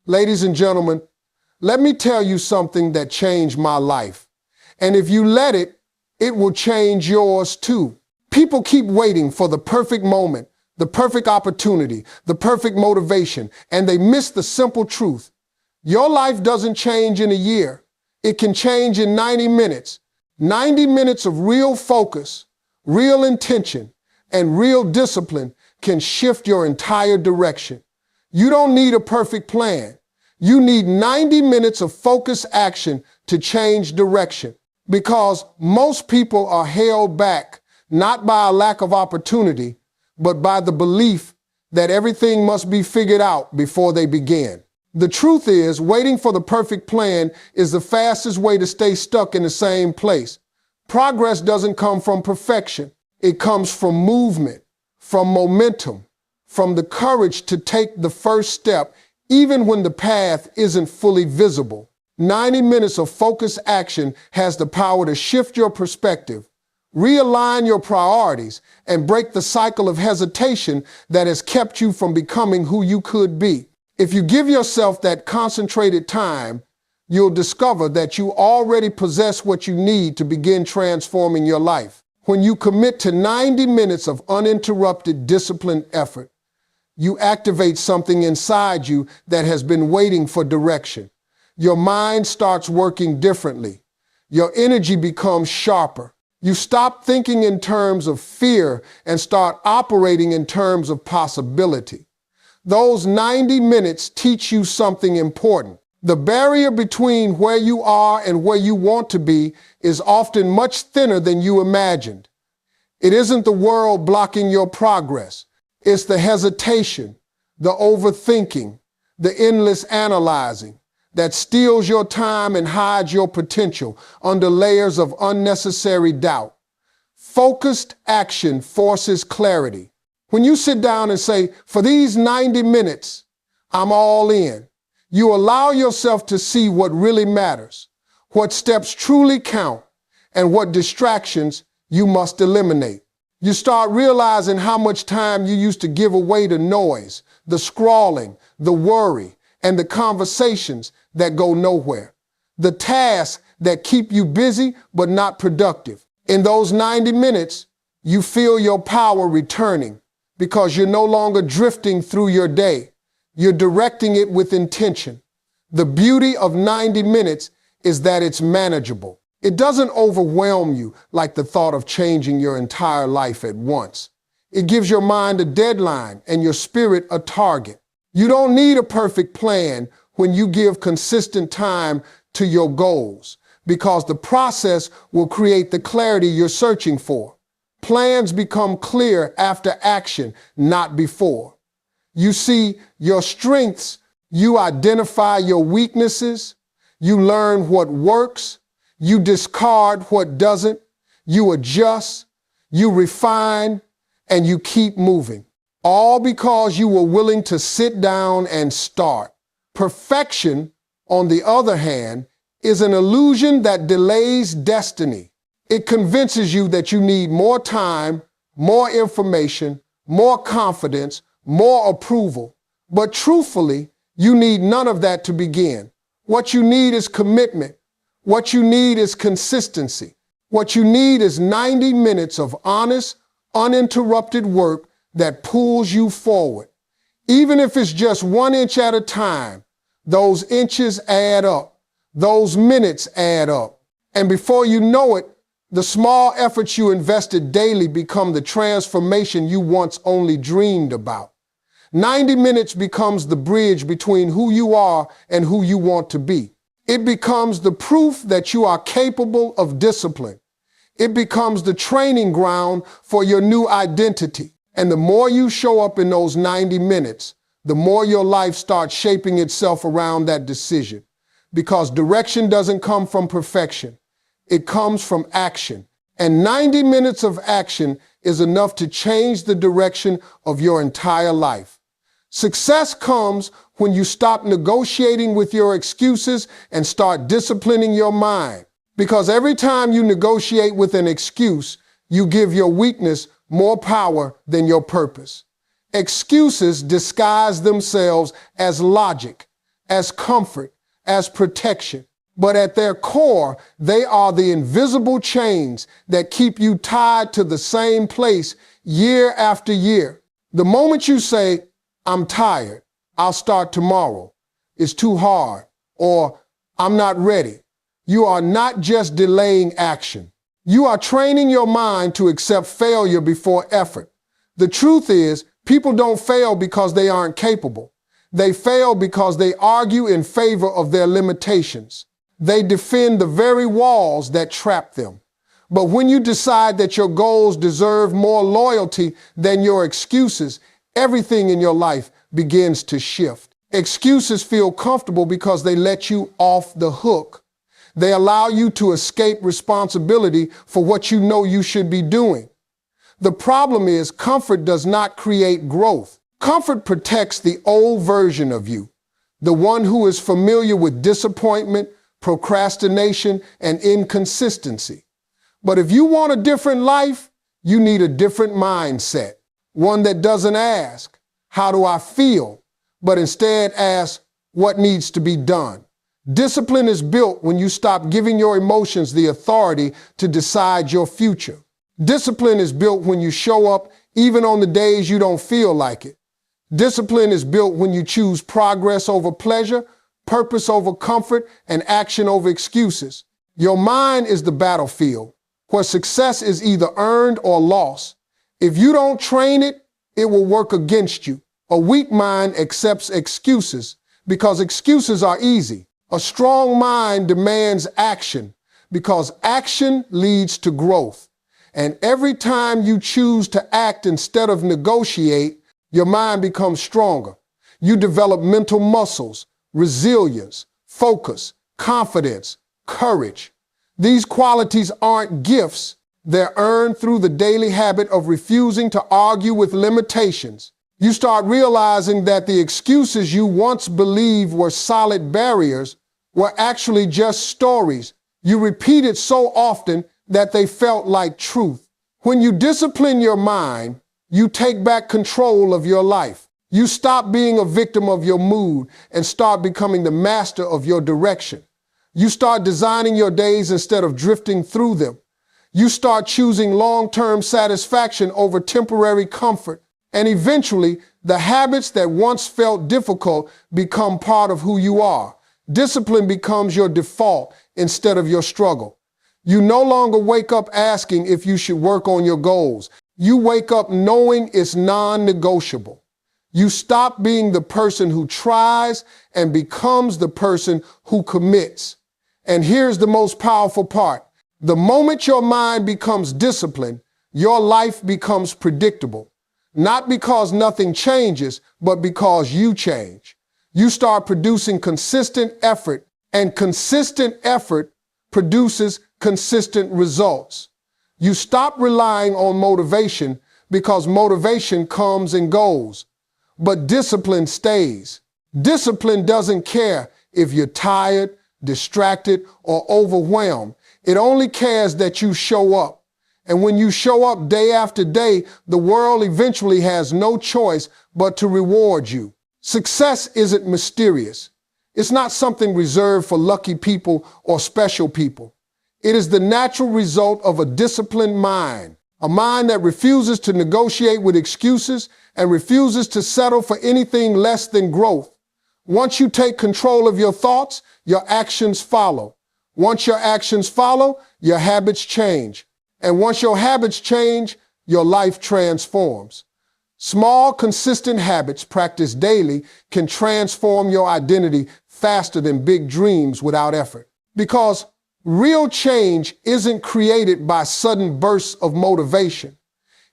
Ladies and gentlemen, let me tell you something that changed my life. And if you let it, it will change yours too. People keep waiting for the perfect moment, the perfect opportunity, the perfect motivation, and they miss the simple truth. Your life doesn't change in a year. It can change in 90 minutes. 90 minutes of real focus, real intention, and real discipline can shift your entire direction. You don't need a perfect plan. You need 90 minutes of focused action to change direction, because most people are held back not by a lack of opportunity, but by the belief that everything must be figured out before they begin. The truth is, waiting for the perfect plan is the fastest way to stay stuck in the same place. Progress doesn't come from perfection. It comes from movement, from momentum, from the courage to take the first step, even when the path isn't fully visible. 90 minutes of focused action has the power to shift your perspective, realign your priorities, and break the cycle of hesitation that has kept you from becoming who you could be. If you give yourself that concentrated time, you'll discover that you already possess what you need to begin transforming your life. When you commit to 90 minutes of uninterrupted, disciplined effort, you activate something inside you that has been waiting for direction. Your mind starts working differently. Your energy becomes sharper. You stop thinking in terms of fear and start operating in terms of possibility. Those 90 minutes teach you something important. The barrier between where you are and where you want to be is often much thinner than you imagined. It isn't the world blocking your progress. It's the hesitation, the overthinking, the endless analyzing that steals your time and hides your potential under layers of unnecessary doubt. Focused action forces clarity. When you sit down and say, for these 90 minutes, I'm all in, you allow yourself to see what really matters, what steps truly count, and what distractions you must eliminate. You start realizing how much time you used to give away to noise, the scrolling, the worry, and the conversations that go nowhere. The tasks that keep you busy but not productive. In those 90 minutes, you feel your power returning because you're no longer drifting through your day. You're directing it with intention. The beauty of 90 minutes is that it's manageable. It doesn't overwhelm you like the thought of changing your entire life at once. It gives your mind a deadline and your spirit a target. You don't need a perfect plan when you give consistent time to your goals, because the process will create the clarity you're searching for. Plans become clear after action, not before. You see your strengths, you identify your weaknesses, you learn what works, you discard what doesn't, you adjust, you refine, and you keep moving. All because you were willing to sit down and start. Perfection, on the other hand, is an illusion that delays destiny. It convinces you that you need more time, more information, more confidence, more approval. But truthfully, you need none of that to begin. What you need is commitment. What you need is consistency. What you need is 90 minutes of honest, uninterrupted work that pulls you forward. Even if it's just 1 inch at a time, those inches add up. Those minutes add up. And before you know it, the small efforts you invested daily become the transformation you once only dreamed about. 90 minutes becomes the bridge between who you are and who you want to be. It becomes the proof that you are capable of discipline. It becomes the training ground for your new identity. And the more you show up in those 90 minutes, the more your life starts shaping itself around that decision. Because direction doesn't come from perfection. It comes from action. And 90 minutes of action is enough to change the direction of your entire life. Success comes when you stop negotiating with your excuses and start disciplining your mind. Because every time you negotiate with an excuse, you give your weakness more power than your purpose. Excuses disguise themselves as logic, as comfort, as protection. But at their core, they are the invisible chains that keep you tied to the same place year after year. The moment you say, I'm tired, I'll start tomorrow, it's too hard, or I'm not ready, you are not just delaying action. You are training your mind to accept failure before effort. The truth is, people don't fail because they aren't capable. They fail because they argue in favor of their limitations. They defend the very walls that trap them. But when you decide that your goals deserve more loyalty than your excuses, everything in your life begins to shift. Excuses feel comfortable because they let you off the hook. They allow you to escape responsibility for what you know you should be doing. The problem is, comfort does not create growth. Comfort protects the old version of you, the one who is familiar with disappointment, procrastination, and inconsistency. But if you want a different life, you need a different mindset, one that doesn't ask, how do I feel? But instead asks, what needs to be done? Discipline is built when you stop giving your emotions the authority to decide your future. Discipline is built when you show up even on the days you don't feel like it. Discipline is built when you choose progress over pleasure, purpose over comfort, and action over excuses. Your mind is the battlefield, where success is either earned or lost. If you don't train it, it will work against you. A weak mind accepts excuses because excuses are easy. A strong mind demands action because action leads to growth. And every time you choose to act instead of negotiate, your mind becomes stronger. You develop mental muscles, resilience, focus, confidence, courage. These qualities aren't gifts. They're earned through the daily habit of refusing to argue with limitations. You start realizing that the excuses you once believed were solid barriers were actually just stories you repeated so often that they felt like truth. When you discipline your mind, you take back control of your life. You stop being a victim of your mood and start becoming the master of your direction. You start designing your days instead of drifting through them. You start choosing long-term satisfaction over temporary comfort. And eventually, the habits that once felt difficult become part of who you are. Discipline becomes your default instead of your struggle. You no longer wake up asking if you should work on your goals. You wake up knowing it's non-negotiable. You stop being the person who tries and becomes the person who commits. And here's the most powerful part. The moment your mind becomes disciplined, your life becomes predictable. Not because nothing changes, but because you change. You start producing consistent effort, and consistent effort produces consistent results. You stop relying on motivation because motivation comes and goes, but discipline stays. Discipline doesn't care if you're tired, distracted, or overwhelmed. It only cares that you show up. And when you show up day after day, the world eventually has no choice but to reward you. Success isn't mysterious. It's not something reserved for lucky people or special people. It is the natural result of a disciplined mind, a mind that refuses to negotiate with excuses and refuses to settle for anything less than growth. Once you take control of your thoughts, your actions follow. Once your actions follow, your habits change. And once your habits change, your life transforms. Small, consistent habits practiced daily can transform your identity faster than big dreams without effort. Because real change isn't created by sudden bursts of motivation.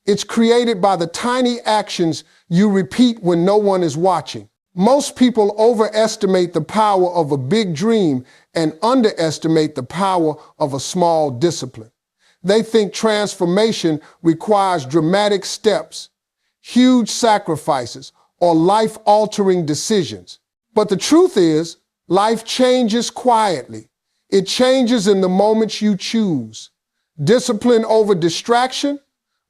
It's created by the tiny actions you repeat when no one is watching. Most people overestimate the power of a big dream and underestimate the power of a small discipline. They think transformation requires dramatic steps, huge sacrifices, or life-altering decisions. But the truth is, life changes quietly. It changes in the moments you choose. Discipline over distraction,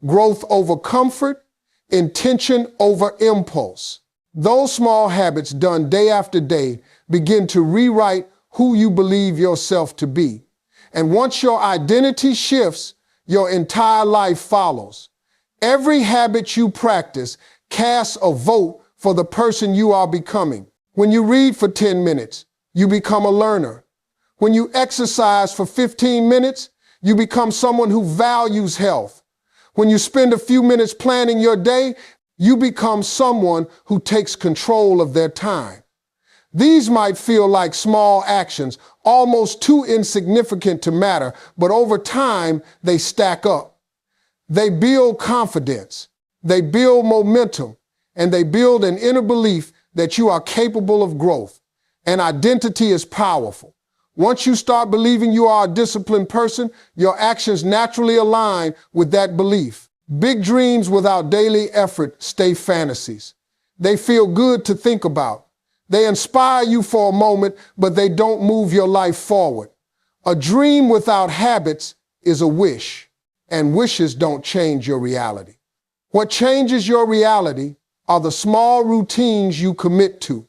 growth over comfort, intention over impulse. Those small habits done day after day begin to rewrite who you believe yourself to be. And once your identity shifts, your entire life follows. Every habit you practice casts a vote for the person you are becoming. When you read for 10 minutes, you become a learner. When you exercise for 15 minutes, you become someone who values health. When you spend a few minutes planning your day, you become someone who takes control of their time. These might feel like small actions, almost too insignificant to matter, but over time, they stack up. They build confidence, they build momentum, and they build an inner belief that you are capable of growth. And identity is powerful. Once you start believing you are a disciplined person, your actions naturally align with that belief. Big dreams without daily effort stay fantasies. They feel good to think about. They inspire you for a moment, but they don't move your life forward. A dream without habits is a wish, and wishes don't change your reality. What changes your reality are the small routines you commit to,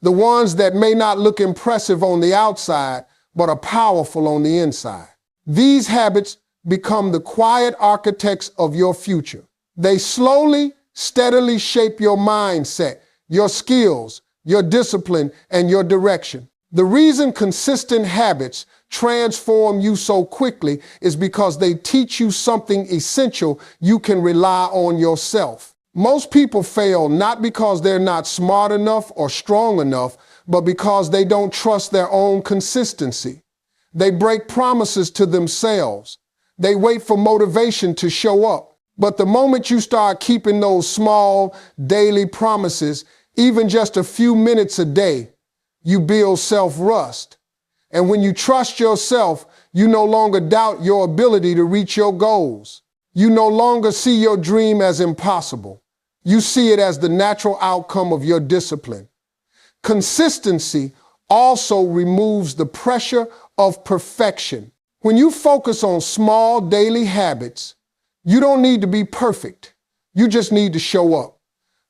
the ones that may not look impressive on the outside, but are powerful on the inside. These habits become the quiet architects of your future. They slowly, steadily shape your mindset, your skills, your discipline, and your direction. The reason consistent habits transform you so quickly is because they teach you something essential you can rely on yourself. Most people fail not because they're not smart enough or strong enough, but because they don't trust their own consistency. They break promises to themselves. They wait for motivation to show up. But the moment you start keeping those small daily promises, even just a few minutes a day, you build self-trust. And when you trust yourself, you no longer doubt your ability to reach your goals. You no longer see your dream as impossible. You see it as the natural outcome of your discipline. Consistency also removes the pressure of perfection. When you focus on small daily habits, you don't need to be perfect. You just need to show up.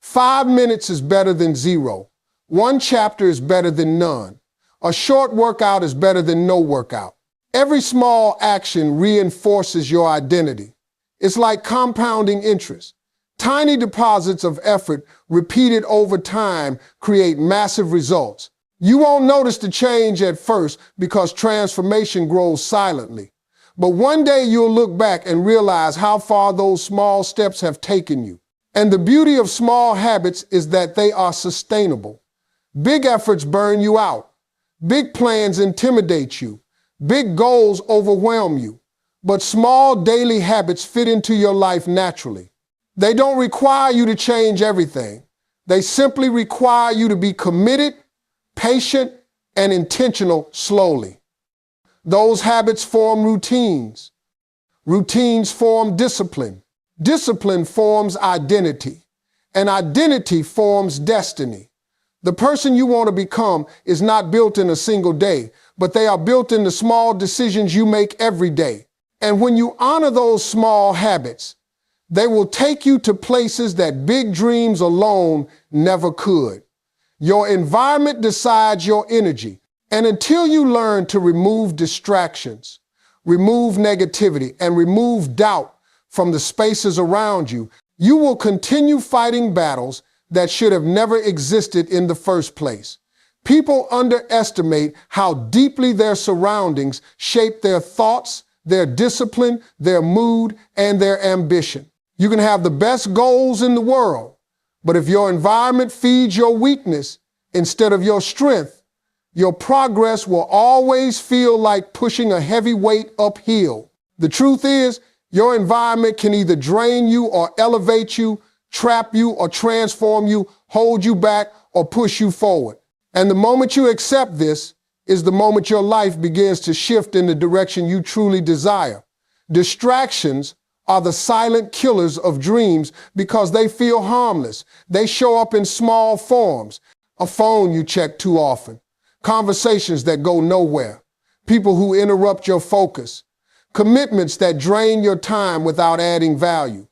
5 minutes is better than 0. 1 chapter is better than none. A short workout is better than no workout. Every small action reinforces your identity. It's like compounding interest. Tiny deposits of effort repeated over time create massive results. You won't notice the change at first because transformation grows silently. But one day you'll look back and realize how far those small steps have taken you. And the beauty of small habits is that they are sustainable. Big efforts burn you out. Big plans intimidate you. Big goals overwhelm you. But small daily habits fit into your life naturally. They don't require you to change everything. They simply require you to be committed, patient, and intentional slowly. Those habits form routines. Routines form discipline. Discipline forms identity. And identity forms destiny. The person you want to become is not built in a single day, but they are built in the small decisions you make every day. And when you honor those small habits, they will take you to places that big dreams alone never could. Your environment decides your energy. And until you learn to remove distractions, remove negativity, and remove doubt from the spaces around you, you will continue fighting battles that should have never existed in the first place. People underestimate how deeply their surroundings shape their thoughts, their discipline, their mood, and their ambition. You can have the best goals in the world, but if your environment feeds your weakness instead of your strength, your progress will always feel like pushing a heavy weight uphill. The truth is, your environment can either drain you or elevate you, trap you or transform you, hold you back or push you forward. And the moment you accept this is the moment your life begins to shift in the direction you truly desire. Distractions are the silent killers of dreams because they feel harmless. They show up in small forms. A phone you check too often. Conversations that go nowhere. People who interrupt your focus. Commitments that drain your time without adding value.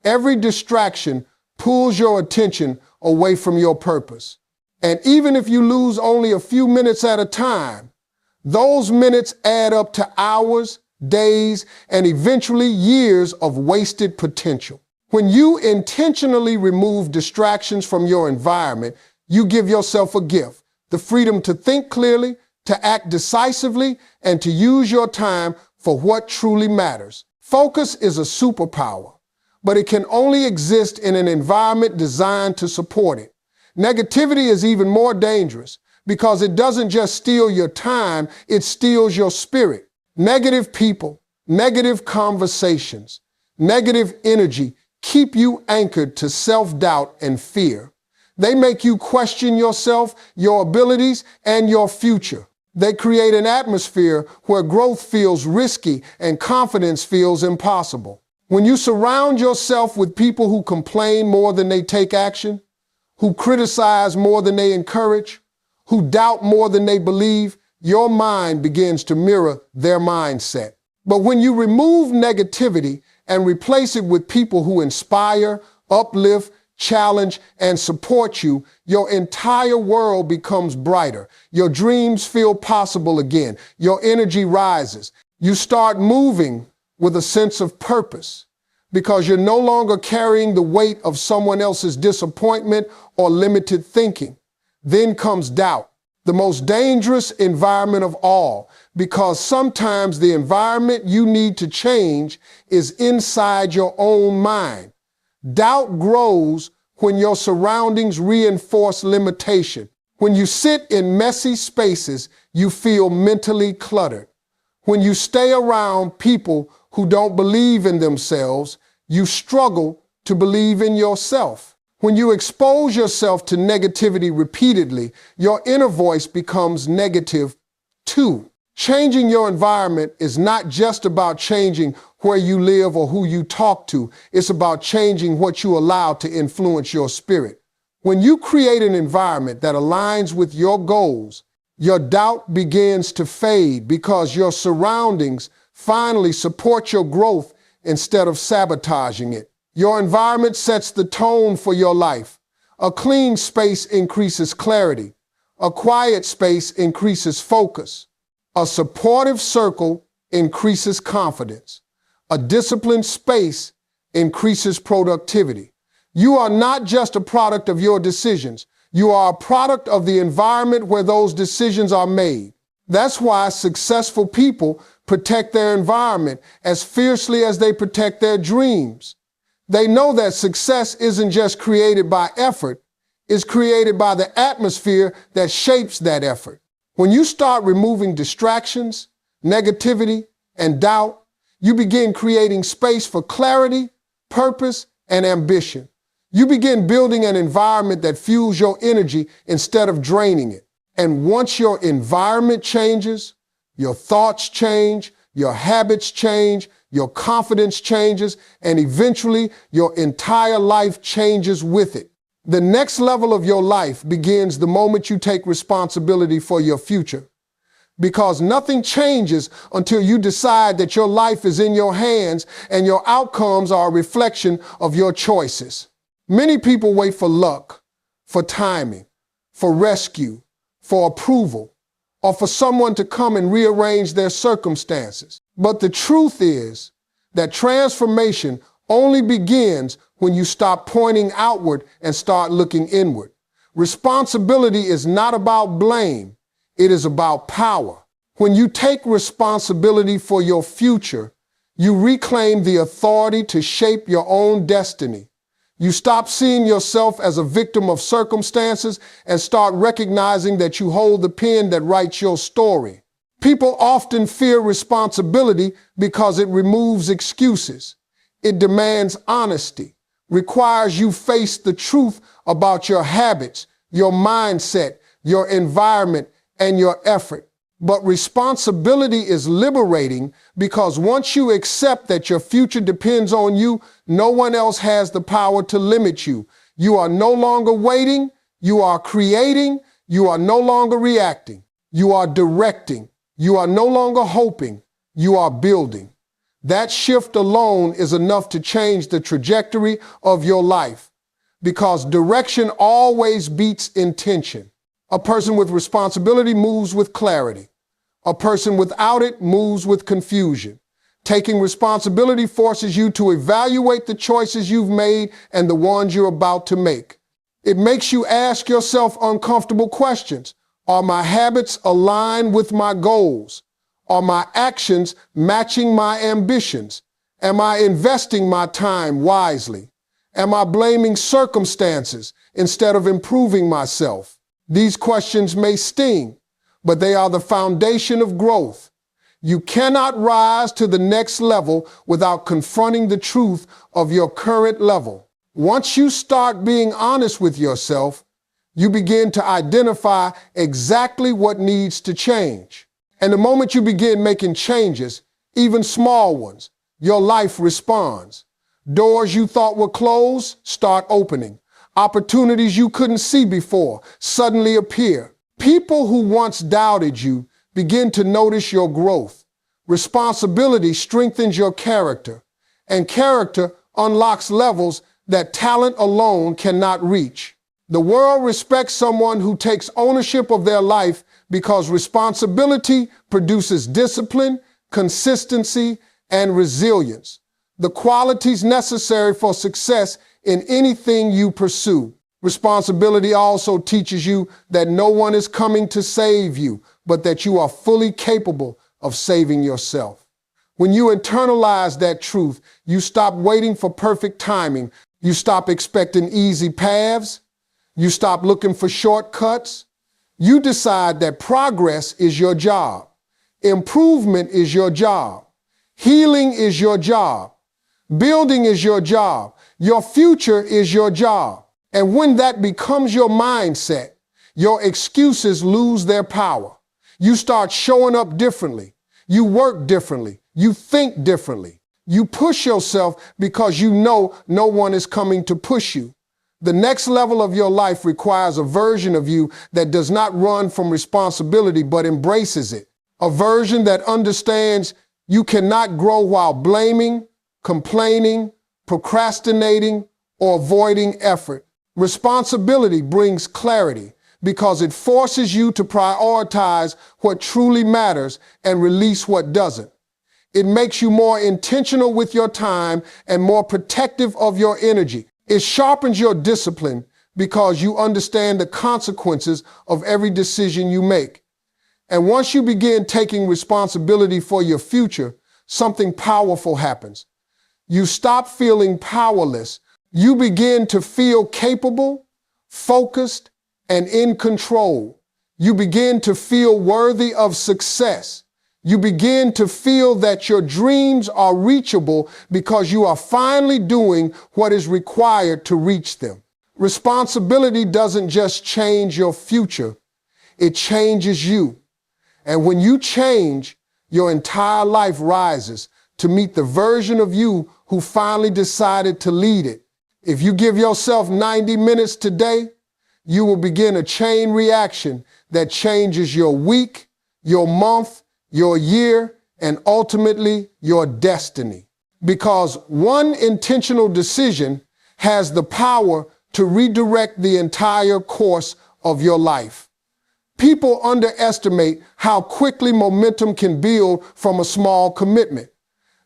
Every distraction pulls your attention away from your purpose. And even if you lose only a few minutes at a time, those minutes add up to hours, days, and eventually years of wasted potential. When you intentionally remove distractions from your environment, you give yourself a gift, the freedom to think clearly, to act decisively, and to use your time for what truly matters. Focus is a superpower, but it can only exist in an environment designed to support it. Negativity is even more dangerous because it doesn't just steal your time, it steals your spirit. Negative people, negative conversations, negative energy keep you anchored to self-doubt and fear. They make you question yourself, your abilities, and your future. They create an atmosphere where growth feels risky and confidence feels impossible. When you surround yourself with people who complain more than they take action, who criticize more than they encourage, who doubt more than they believe, your mind begins to mirror their mindset. But when you remove negativity and replace it with people who inspire, uplift, challenge, and support you, your entire world becomes brighter. Your dreams feel possible again. Your energy rises. You start moving with a sense of purpose because you're no longer carrying the weight of someone else's disappointment or limited thinking. Then comes doubt, the most dangerous environment of all, because sometimes the environment you need to change is inside your own mind. Doubt grows when your surroundings reinforce limitation. When you sit in messy spaces, you feel mentally cluttered. When you stay around people who don't believe in themselves, you struggle to believe in yourself. When you expose yourself to negativity repeatedly, your inner voice becomes negative too. Changing your environment is not just about changing where you live or who you talk to. It's about changing what you allow to influence your spirit. When you create an environment that aligns with your goals, your doubt begins to fade because your surroundings finally support your growth instead of sabotaging it. Your environment sets the tone for your life. A clean space increases clarity. A quiet space increases focus. A supportive circle increases confidence. A disciplined space increases productivity. You are not just a product of your decisions. You are a product of the environment where those decisions are made. That's why successful people protect their environment as fiercely as they protect their dreams. They know that success isn't just created by effort, it's created by the atmosphere that shapes that effort. When you start removing distractions, negativity, and doubt, you begin creating space for clarity, purpose, and ambition. You begin building an environment that fuels your energy instead of draining it. And once your environment changes, your thoughts change, your habits change, your confidence changes, and eventually your entire life changes with it. The next level of your life begins the moment you take responsibility for your future. Because nothing changes until you decide that your life is in your hands and your outcomes are a reflection of your choices. Many people wait for luck, for timing, for rescue, for approval, or for someone to come and rearrange their circumstances. But the truth is that transformation only begins when you stop pointing outward and start looking inward. Responsibility is not about blame. It is about power. When you take responsibility for your future, you reclaim the authority to shape your own destiny. You stop seeing yourself as a victim of circumstances and start recognizing that you hold the pen that writes your story. People often fear responsibility because it removes excuses. It demands honesty, requires you face the truth about your habits, your mindset, your environment, and your effort. But responsibility is liberating because once you accept that your future depends on you, no one else has the power to limit you. You are no longer waiting, you are creating, you are no longer reacting, you are directing, you are no longer hoping, you are building. That shift alone is enough to change the trajectory of your life because direction always beats intention. A person with responsibility moves with clarity. A person without it moves with confusion. Taking responsibility forces you to evaluate the choices you've made and the ones you're about to make. It makes you ask yourself uncomfortable questions. Are my habits aligned with my goals? Are my actions matching my ambitions? Am I investing my time wisely? Am I blaming circumstances instead of improving myself? These questions may sting, but they are the foundation of growth. You cannot rise to the next level without confronting the truth of your current level. Once you start being honest with yourself, you begin to identify exactly what needs to change. And the moment you begin making changes, even small ones, your life responds. Doors you thought were closed start opening. Opportunities you couldn't see before suddenly appear. People who once doubted you begin to notice your growth. Responsibility strengthens your character, and character unlocks levels that talent alone cannot reach. The world respects someone who takes ownership of their life because responsibility produces discipline, consistency, and resilience, the qualities necessary for success in anything you pursue. Responsibility also teaches you that no one is coming to save you, but that you are fully capable of saving yourself. When you internalize that truth, you stop waiting for perfect timing. You stop expecting easy paths. You stop looking for shortcuts. You decide that progress is your job. Improvement is your job. Healing is your job. Building is your job. Your future is your job. And when that becomes your mindset, your excuses lose their power. You start showing up differently. You work differently. You think differently. You push yourself because you know no one is coming to push you. The next level of your life requires a version of you that does not run from responsibility but embraces it. A version that understands you cannot grow while blaming, complaining, procrastinating, or avoiding effort. Responsibility brings clarity because it forces you to prioritize what truly matters and release what doesn't. It makes you more intentional with your time and more protective of your energy. It sharpens your discipline because you understand the consequences of every decision you make. And once you begin taking responsibility for your future, something powerful happens. You stop feeling powerless. You begin to feel capable, focused, and in control. You begin to feel worthy of success. You begin to feel that your dreams are reachable because you are finally doing what is required to reach them. Responsibility doesn't just change your future, it changes you. And when you change, your entire life rises to meet the version of you who finally decided to lead it. If you give yourself 90 minutes today, you will begin a chain reaction that changes your week, your month, your year, and ultimately your destiny. Because one intentional decision has the power to redirect the entire course of your life. People underestimate how quickly momentum can build from a small commitment.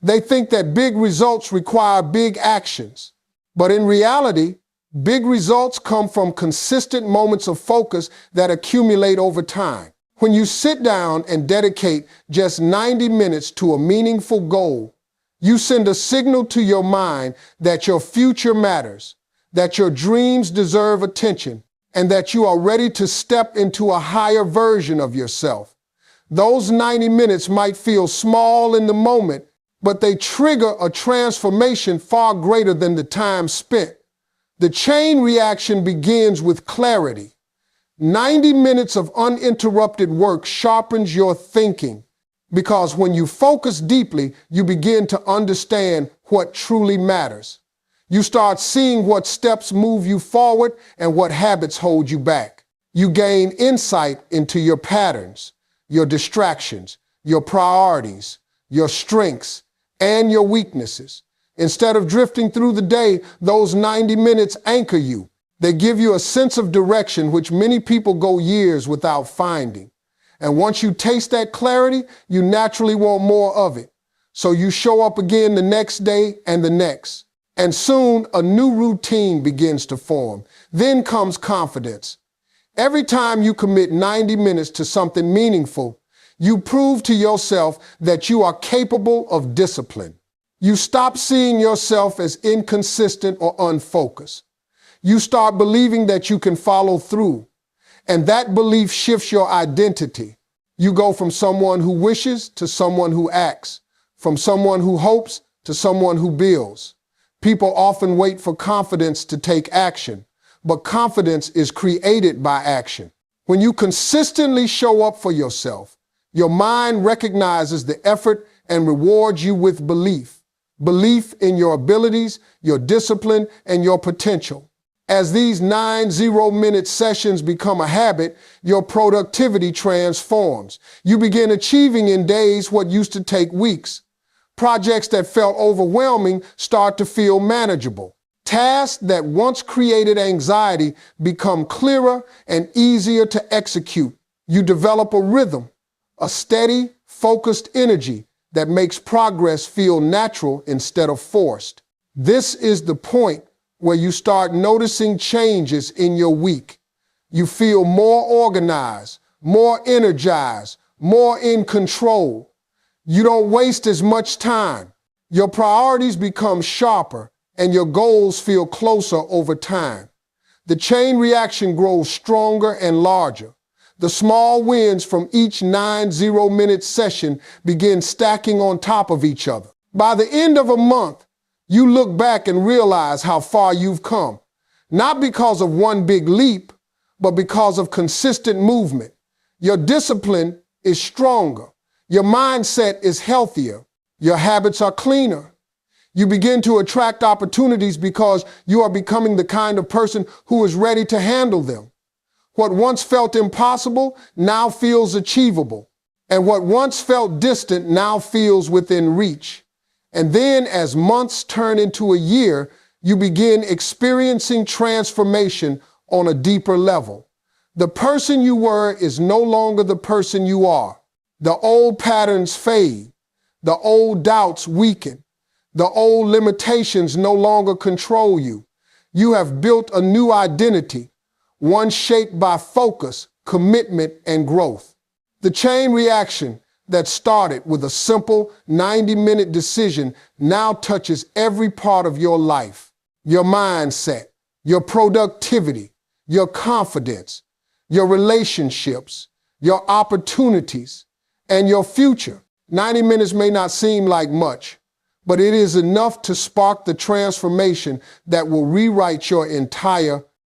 They think that big results require big actions. But in reality, big results come from consistent moments of focus that accumulate over time. When you sit down and dedicate just 90 minutes to a meaningful goal, you send a signal to your mind that your future matters, that your dreams deserve attention, and that you are ready to step into a higher version of yourself. Those 90 minutes might feel small in the moment, but they trigger a transformation far greater than the time spent. The chain reaction begins with clarity. 90 minutes of uninterrupted work sharpens your thinking because when you focus deeply, you begin to understand what truly matters. You start seeing what steps move you forward and what habits hold you back. You gain insight into your patterns, your distractions, your priorities, your strengths, and your weaknesses. Instead of drifting through the day, those 90 minutes anchor you. They give you a sense of direction which many people go years without finding. And once you taste that clarity, you naturally want more of it. So you show up again the next day and the next. And soon a new routine begins to form. Then comes confidence. Every time you commit 90 minutes to something meaningful, you prove to yourself that you are capable of discipline. You stop seeing yourself as inconsistent or unfocused. You start believing that you can follow through, and that belief shifts your identity. You go from someone who wishes to someone who acts, from someone who hopes to someone who builds. People often wait for confidence to take action, but confidence is created by action. When you consistently show up for yourself, your mind recognizes the effort and rewards you with belief. Belief in your abilities, your discipline, and your potential. As these 90-minute sessions become a habit, your productivity transforms. You begin achieving in days what used to take weeks. Projects that felt overwhelming start to feel manageable. Tasks that once created anxiety become clearer and easier to execute. You develop a rhythm, a steady, focused energy that makes progress feel natural instead of forced. This is the point where you start noticing changes in your week. You feel more organized, more energized, more in control. You don't waste as much time. Your priorities become sharper and your goals feel closer over time. The chain reaction grows stronger and larger. The small wins from each 90-minute session begin stacking on top of each other. By the end of a month, you look back and realize how far you've come, not because of one big leap, but because of consistent movement. Your discipline is stronger. Your mindset is healthier. Your habits are cleaner. You begin to attract opportunities because you are becoming the kind of person who is ready to handle them. What once felt impossible now feels achievable. And what once felt distant now feels within reach. And then as months turn into a year, you begin experiencing transformation on a deeper level. The person you were is no longer the person you are. The old patterns fade. The old doubts weaken. The old limitations no longer control you. You have built a new identity, one shaped by focus, commitment, and growth. The chain reaction that started with a simple 90-minute decision now touches every part of your life. Your mindset, your productivity, your confidence, your relationships, your opportunities, and your future. 90 minutes may not seem like much, but it is enough to spark the transformation that will rewrite your entire